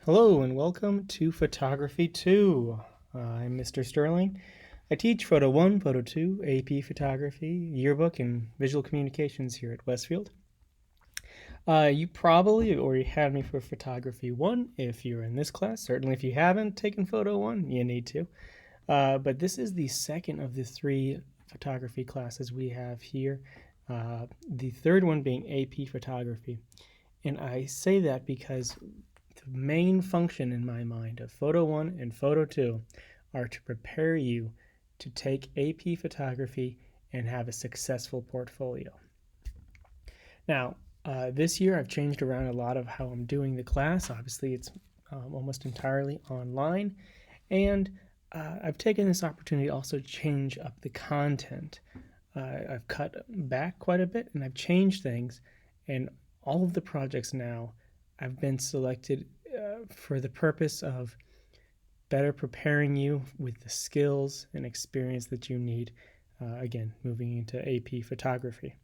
Hello and welcome to Photography 2. I'm Mr. Sterling. I teach Photo 1, Photo 2, AP Photography, Yearbook, and Visual Communications here at Westfield. You probably already had me for Photography 1 if you're in this class. Certainly if you haven't taken Photo 1, you need to. But this is the second of the three photography classes we have here. The third one being AP Photography. And I say that because the main function in my mind of Photo 1 and Photo 2 are to prepare you to take AP photography and have a successful portfolio. Now, this year I've changed around a lot of how I'm doing the class. Obviously, it's almost entirely online, and I've taken this opportunity to also change up the content. I've cut back quite a bit, and I've changed things, and all of the projects now I've been selected for the purpose of better preparing you with the skills and experience that you need, again, moving into AP photography.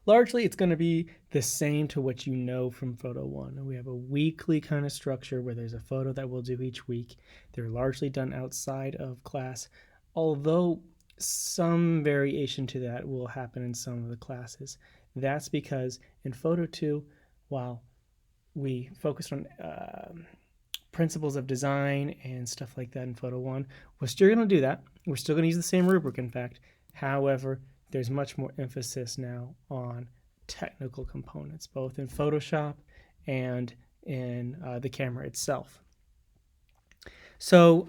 Largely, it's going to be the same to what you know from Photo 1. We have a weekly kind of structure where there's a photo that we'll do each week. They're largely done outside of class, although some variation to that will happen in some of the classes. That's because in Photo 2, while we focused on principles of design and stuff like that in Photo 1, we're still going to do that. We're still going to use the same rubric, in fact. However, there's much more emphasis now on technical components, both in Photoshop and in the camera itself. So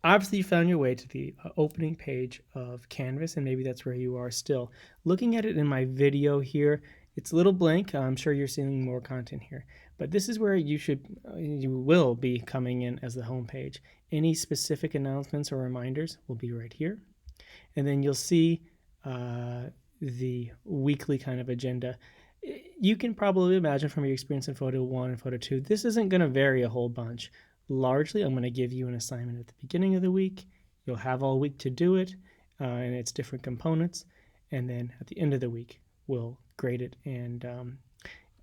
obviously you found your way to the opening page of Canvas, and maybe that's where you are still. Looking at it in my video here, it's a little blank. I'm sure you're seeing more content here, but this is where you will be coming in as the home page. Any specific announcements or reminders will be right here, and then you'll see the weekly kind of agenda. You can probably imagine from your experience in Photo 1 and Photo 2, this isn't going to vary a whole bunch. Largely, I'm going to give you an assignment at the beginning of the week. You'll have all week to do it, and its different components. And then at the end of the week, we'll grade it. And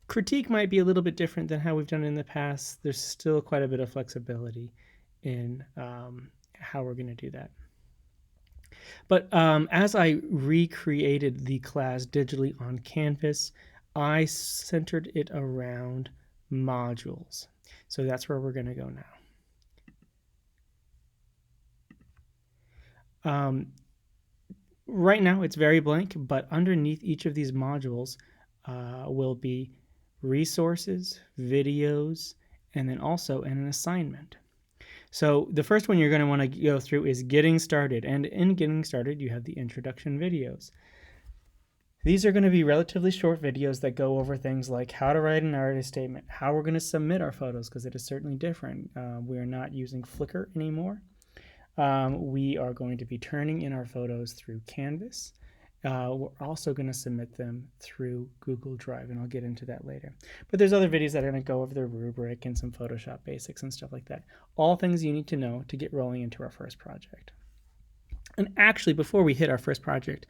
critique might be a little bit different than how we've done it in the past. There's still quite a bit of flexibility in how we're going to do that. But as I recreated the class digitally on Canvas, I centered it around modules. So that's where we're going to go now. Right now it's very blank, but underneath each of these modules will be resources, videos, and then also an assignment. So the first one you're going to want to go through is Getting Started. And in Getting Started, you have the introduction videos. These are going to be relatively short videos that go over things like how to write an artist statement, how we're going to submit our photos, because it is certainly different. We are not using Flickr anymore. We are going to be turning in our photos through Canvas. We're also going to submit them through Google Drive, and I'll get into that later. But there's other videos that are going to go over the rubric and some Photoshop basics and stuff like that. All things you need to know to get rolling into our first project. And actually, before we hit our first project,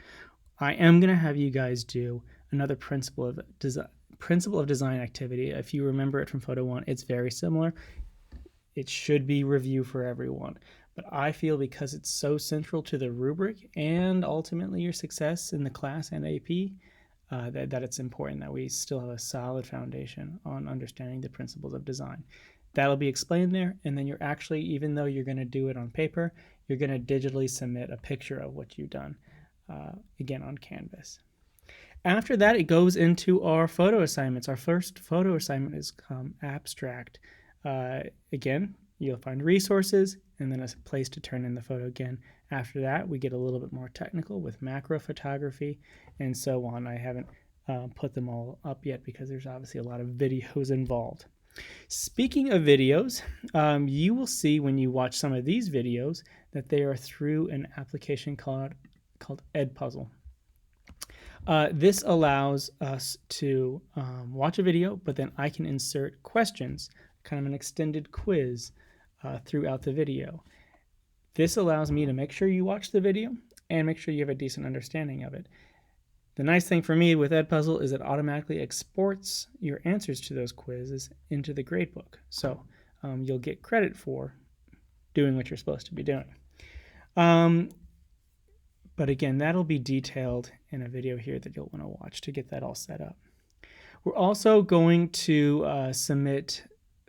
I am going to have you guys do another principle of design activity. If you remember it from Photo 1, it's very similar. It should be review for everyone. But I feel because it's so central to the rubric and ultimately your success in the class and AP, that it's important that we still have a solid foundation on understanding the principles of design. That'll be explained there, and then you're actually, even though you're going to do it on paper, you're going to digitally submit a picture of what you've done, again on Canvas. After that, it goes into our photo assignments. Our first photo assignment is abstract. Again, you'll find resources and then a place to turn in the photo again. After that, we get a little bit more technical with macro photography and so on. I haven't put them all up yet because there's obviously a lot of videos involved. Speaking of videos, you will see when you watch some of these videos that they are through an application called Edpuzzle. This allows us to watch a video, but then I can insert questions, kind of an extended quiz throughout the video. This allows me to make sure you watch the video and make sure you have a decent understanding of it. The nice thing for me with Edpuzzle is it automatically exports your answers to those quizzes into the gradebook. So you'll get credit for doing what you're supposed to be doing. But again, that'll be detailed in a video here that you'll want to watch to get that all set up. We're also going to submit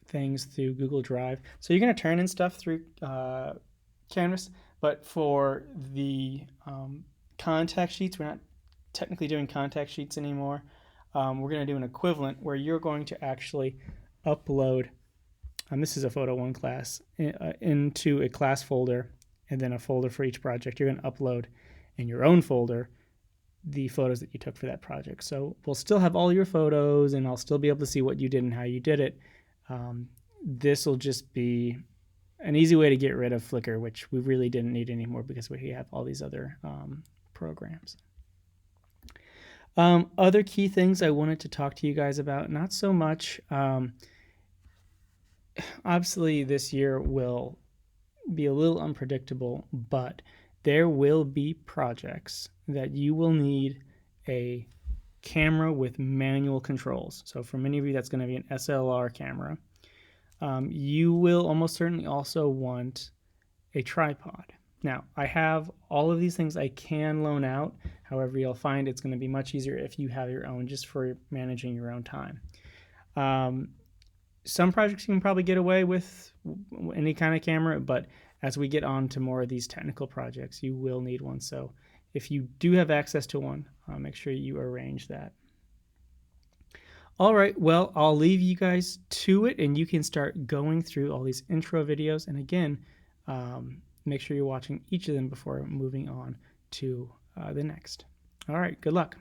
things through Google Drive. So you're going to turn in stuff through Canvas, but for the contact sheets, we're not technically doing contact sheets anymore. We're going to do an equivalent where you're going to actually upload, this is a Photo 1 class, into a class folder and then a folder for each project. You're going to upload in your own folder the photos that you took for that project. So we'll still have all your photos and I'll still be able to see what you did and how you did it. This will just be an easy way to get rid of Flickr, which we really didn't need anymore because we have all these other programs. Other key things I wanted to talk to you guys about, not so much. Obviously, this year will be a little unpredictable, but there will be projects that you will need a camera with manual controls. So for many of you, that's going to be an SLR camera. You will almost certainly also want a tripod. Now, I have all of these things I can loan out. However, you'll find it's going to be much easier if you have your own, just for managing your own time. Some projects you can probably get away with any kind of camera, but as we get on to more of these technical projects, you will need one. So if you do have access to one, make sure you arrange that. All right, well, I'll leave you guys to it, and you can start going through all these intro videos. And again, make sure you're watching each of them before moving on to the next. All right, good luck.